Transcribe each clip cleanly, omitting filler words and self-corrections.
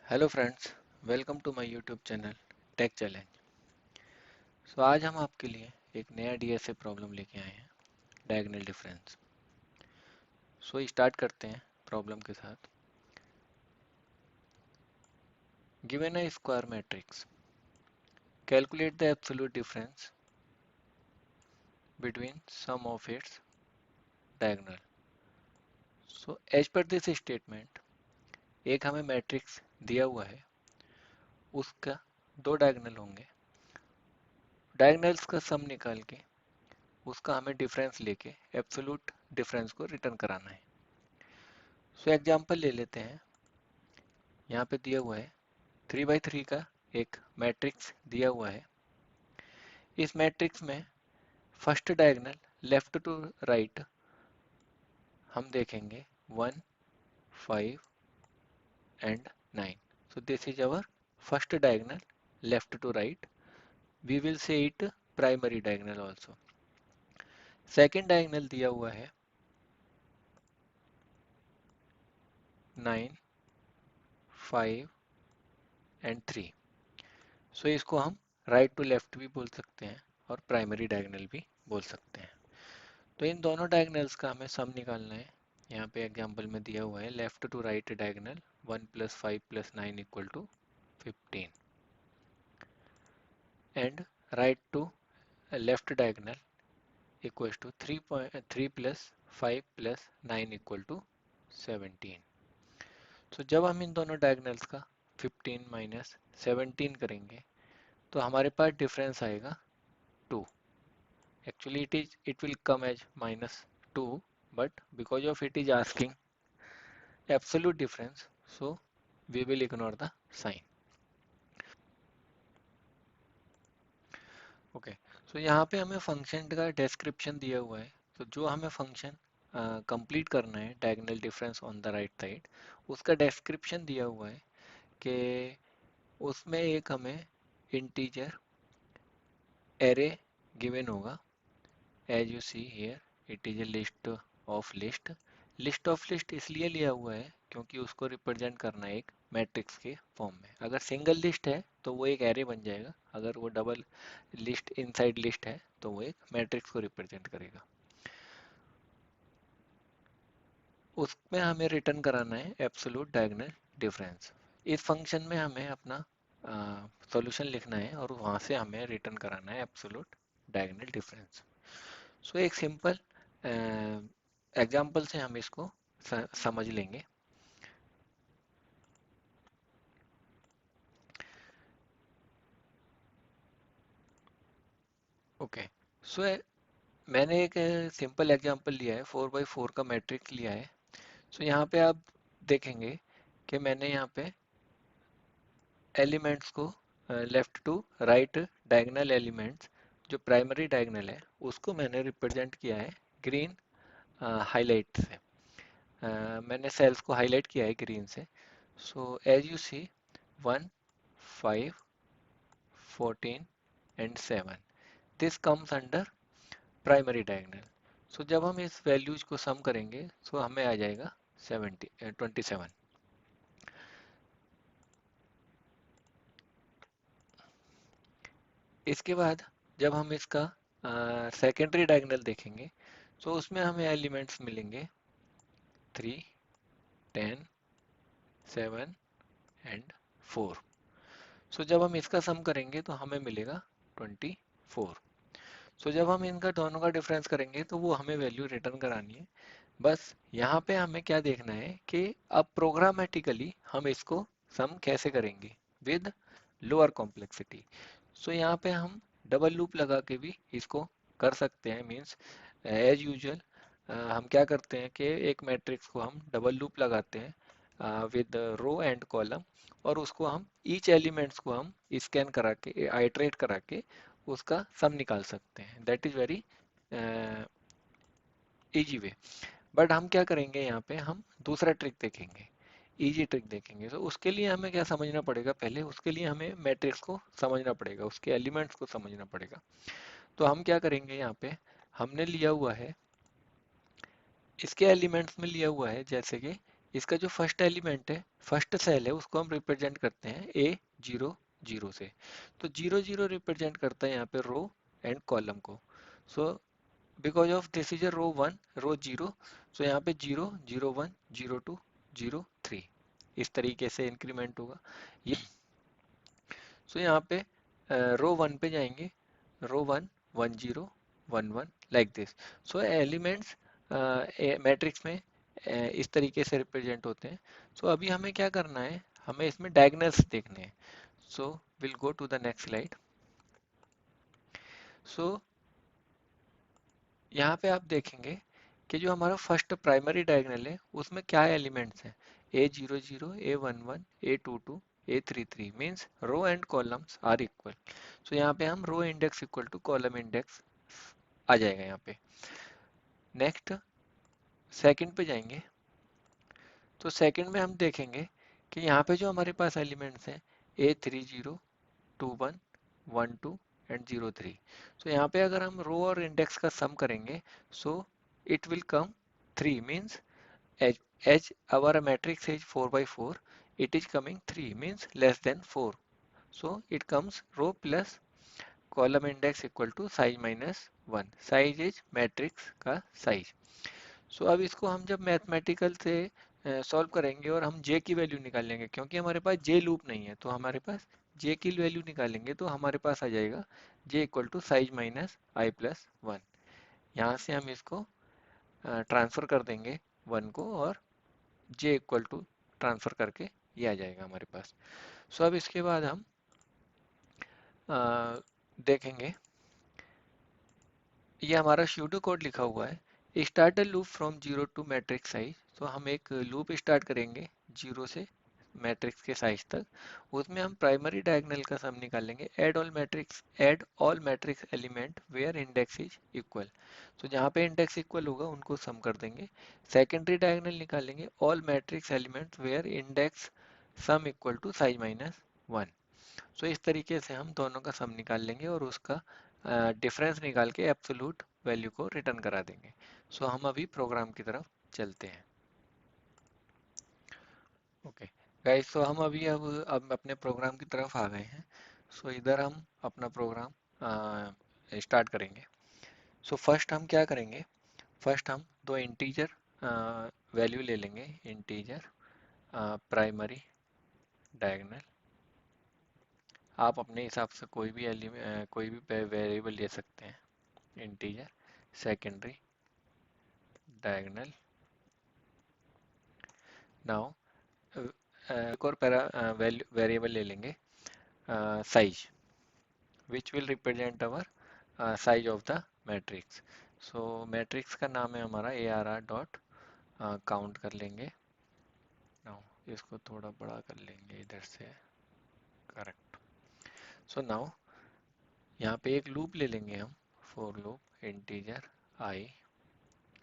Hello friends, welcome to my YouTube channel tech challenge. आज हम आपके लिए एक नया डीएसए प्रॉब्लम लेके आए हैं, डायगोनल डिफरेंस। स्टार्ट करते हैं प्रॉब्लम के साथ। Given a square matrix, calculate the absolute difference between sum of its diagonal. As per this statement, एक हमें मैट्रिक्स दिया हुआ है, उसका दो डायगोनल होंगे। डायगोनल्स का सम निकाल के उसका हमें डिफरेंस लेके एब्सोल्यूट डिफरेंस को रिटर्न कराना है। एग्जांपल ले लेते हैं। यहाँ पे दिया हुआ है 3 by 3 का एक मैट्रिक्स दिया हुआ है। इस मैट्रिक्स में first diagonal left to right हम देखेंगे 1, 5 and 9। This is our first diagonal left to right. We will say it primary diagonal also. Second diagonal दिया हुआ है 9, 5 एंड 3। इसको हम राइट टू लेफ्ट भी बोल सकते हैं और प्राइमरी डायगोनल भी बोल सकते हैं। तो इन दोनों डायगोनल्स का हमें सम निकालना है। यहाँ पे एग्जांपल में दिया हुआ है left to right diagonal 1 + 5 + 9 = 15 and right to left diagonal equals to 3 + 5 + 9 = 17। जब हम इन दोनों डायगोनल्स का 15 - 17 करेंगे तो हमारे पास डिफरेंस आएगा 2। Actually it will come as -2, but because of it is asking absolute difference, so we will ignore the sign. Okay, यहाँ पे हमें फंक्शन का डिस्क्रिप्शन दिया हुआ है। जो हमें फंक्शन कंप्लीट करना है diagonal difference on the right side, उसका डिस्क्रिप्शन दिया हुआ है कि उसमें एक हमें इंटीजर एरे गिवन होगा। As you see here it is a list of list. List of list इसलिए लिया हुआ है क्योंकि उसको रिप्रेजेंट करना है एक मैट्रिक्स के फॉर्म में। अगर सिंगल लिस्ट है तो वो एक एरे बन जाएगा, अगर वो डबल लिस्ट इनसाइड लिस्ट है तो वो एक मैट्रिक्स को रिप्रेजेंट करेगा। उसमें हमें रिटर्न कराना है एब्सोल्यूट डायगोनल डिफरेंस। इस फंक्शन में हमें अपना सॉल्यूशन लिखना है और वहाँ से हमें रिटर्न कराना है एब्सोल्यूट डायगोनल डिफरेंस। एक सिंपल एग्जाम्पल से हम इसको समझ लेंगे। ओके, सो मैंने एक सिंपल एग्जांपल लिया है, 4 by 4 का मैट्रिक्स लिया है। यहाँ पे आप देखेंगे कि मैंने यहाँ पे एलिमेंट्स को left to right diagonal elements, जो प्राइमरी डायगोनल है उसको मैंने रिप्रेजेंट किया है ग्रीन हाईलाइट से। मैंने सेल्स को हाईलाइट किया है ग्रीन से। As you see 1, 5, 14 and 7, this comes under primary diagonal. जब हम इस वैल्यूज को सम करेंगे हमें आ जाएगा 27। इसके बाद जब हम इसका सेकेंडरी डायगोनल देखेंगे उसमें हमें एलिमेंट्स मिलेंगे 3, 10, 7 एंड 4। जब हम इसका सम करेंगे तो हमें मिलेगा 24। जब हम इनका दोनों का डिफरेंस करेंगे तो वो हमें वैल्यू रिटर्न करानी है। बस यहाँ पे हमें क्या देखना है कि अब प्रोग्रामेटिकली हम इसको सम कैसे करेंगे विद लोअर कॉम्प्लेक्सिटी। यहाँ पे हम डबल लूप लगा के भी इसको कर सकते हैं। मीन्स एज यूजुअल हम क्या करते हैं कि एक मैट्रिक्स को हम डबल लूप लगाते हैं विद रो एंड कॉलम, और उसको हम ईच एलिमेंट्स को हम स्कैन करा के आइटरेट करा के उसका सम निकाल सकते हैं। That is very easy way. But हम क्या करेंगे, यहाँ पे हम दूसरा ट्रिक देखेंगे, इजी ट्रिक देखेंगे। उसके लिए हमें क्या समझना पड़ेगा, पहले उसके लिए हमें मैट्रिक्स को समझना पड़ेगा, उसके एलिमेंट्स को समझना पड़ेगा। तो हम क्या करेंगे, यहाँ पे हमने लिया हुआ है, इसके एलिमेंट्स में लिया हुआ है जैसे कि इसका जो फर्स्ट एलिमेंट है, फर्स्ट सेल है, उसको हम रिप्रेजेंट करते हैं ए जीरो जीरो से। तो जीरो जीरो रिप्रेजेंट करता है यहाँ पे रो एंड कॉलम को। So because of this is a row one, row zero, so यहाँ पे zero zero one zero two zero three, इस तरीके से इंक्रीमेंट होगा ये। सो यहाँ पे रो वन पे जाएंगे, row one one zero one one like this. So elements matrix में इस तरीके से रिप्रेजेंट होते हैं। सो अभी हमें क्या करना है, हमें इसमें डायगोनल्स देखने हैं। So will go to the next slide. So यहाँ पे आप देखेंगे कि जो हमारा फर्स्ट प्राइमरी डायगोनल है उसमें क्या एलिमेंट्स हैं, a zero zero, a one one, a two two, a three three, means row and columns are equal. So यहाँ पे हम row index equal to column index आ जाएगा यहाँ पे। नेक्स्ट सेकंड पे जाएंगे, तो सेकंड में हम देखेंगे कि यहाँ पे जो हमारे पास एलिमेंट्स हैं a three zero, two one, one two and zero three. So यहाँ पे अगर हम रो और इंडेक्स का सम करेंगे, so it will come three, means as our matrix is 4 by 4, it is coming 3, means less than 4. So it comes row plus column index equal to size minus 1. Size is matrix का size. So अब इसको हम जब mathematical से solve करेंगे और हम j की वैल्यू निकालेंगे, क्योंकि हमारे पास j लूप नहीं है, तो हमारे पास j की वैल्यू निकालेंगे तो हमारे पास आ जाएगा j equal to size minus I plus one. यहाँ से हम इसको ट्रांसफर कर देंगे वन को, और j इक्वल टू ट्रांसफर करके ये आ जाएगा हमारे पास। सो अब इसके बाद हम देखेंगे, ये हमारा स्यूडो कोड लिखा हुआ है, start a loop from zero to matrix size. तो हम एक लूप स्टार्ट करेंगे जीरो से मैट्रिक्स के साइज तक, उसमें हम प्राइमरी डायगोनल का सम निकालेंगे, add all matrix element where index is equal. तो जहाँ पे इंडेक्स इक्वल होगा उनको सम कर देंगे। सेकेंडरी डायगोनल निकालेंगे, all matrix element where index sum equal to size minus one. So इस तरीके से हम दोनों का सम निकाल लेंगे और उसका डिफरेंस निकाल के एब्सोल्यूट वैल्यू को रिटर्न करा देंगे। सो हम अभी प्रोग्राम की तरफ चलते हैं। ओके गाइस, तो हम अभी अब अपने प्रोग्राम की तरफ आ गए हैं। सो इधर हम अपना प्रोग्राम स्टार्ट करेंगे। सो फर्स्ट हम क्या करेंगे, फर्स्ट हम दो इंटीजर वैल्यू ले लेंगे, इंटीजर प्राइमरी डायगोनल। आप अपने हिसाब से कोई भी वेरिएबल ले सकते हैं, इंटीजर सेकेंडरी डायगोनल। नाउ एक और वेरिएबल ले लेंगे, size, which will represent our size of the matrix. So matrix का नाम है हमारा ए आर आर डॉट काउंट कर लेंगे। नाउ इसको थोड़ा बड़ा कर लेंगे इधर से, करेक्ट। सो नाउ यहाँ पे एक लूप ले लेंगे हम, for loop integer i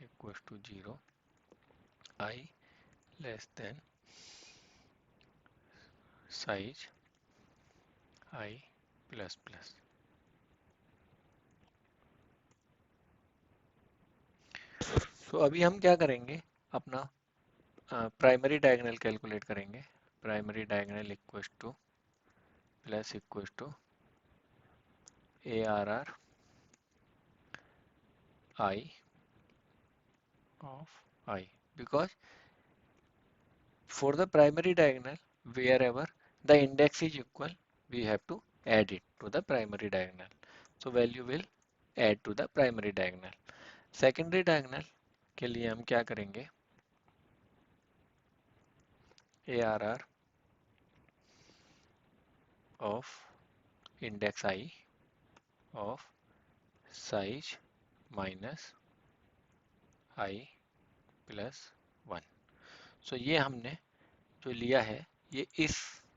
equals to zero, i less than size i plus plus. So अभी हम क्या करेंगे, अपना प्राइमरी डायगोनल कैलकुलेट करेंगे। Primary diagonal equals to plus equals to a r r i of i, because for the primary diagonal, wherever the index is equal, we have to add it to the primary diagonal. So value will add to the primary diagonal. Secondary diagonal के लिए हम क्या करेंगे, ARR of index I of size minus I plus 1. So ये हमने जो लिया है ये इस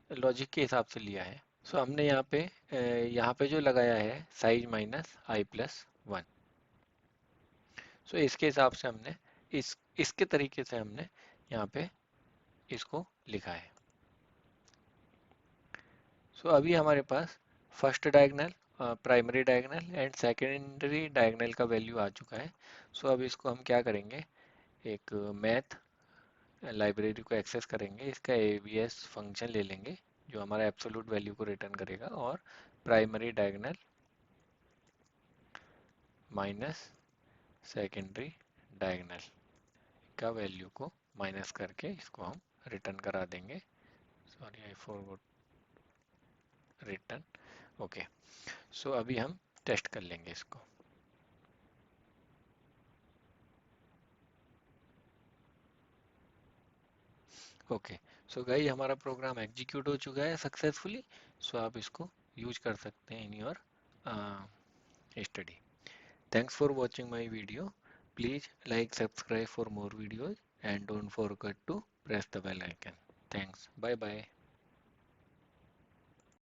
लॉजिक के हिसाब से लिया है। सो हमने यहाँ पे जो लगाया है size minus I plus one. सो इसके हिसाब से हमने इसके तरीके से हमने यहाँ पे इसको लिखा है। सो अभी हमारे पास first diagonal, primary diagonal and secondary diagonal का वैल्यू आ चुका है। सो अब इसको हम क्या करेंगे, एक मैथ लाइब्रेरी को एक्सेस करेंगे, इसका AVS फंक्शन ले लेंगे जो हमारा एब्सोल्यूट वैल्यू को रिटर्न करेगा, और primary diagonal minus secondary diagonal का वैल्यू को माइनस करके इसको हम रिटर्न करा देंगे। Sorry I forgot return. Okay, so अभी हम टेस्ट कर लेंगे इसको। ओके, सो गाइस हमारा प्रोग्राम एग्जीक्यूट हो चुका है सक्सेसफुली। सो आप इसको यूज कर सकते हैं in your study. Thanks for watching my video. Please like, subscribe for more videos and don't forget to press the bell icon. Thanks. Bye bye.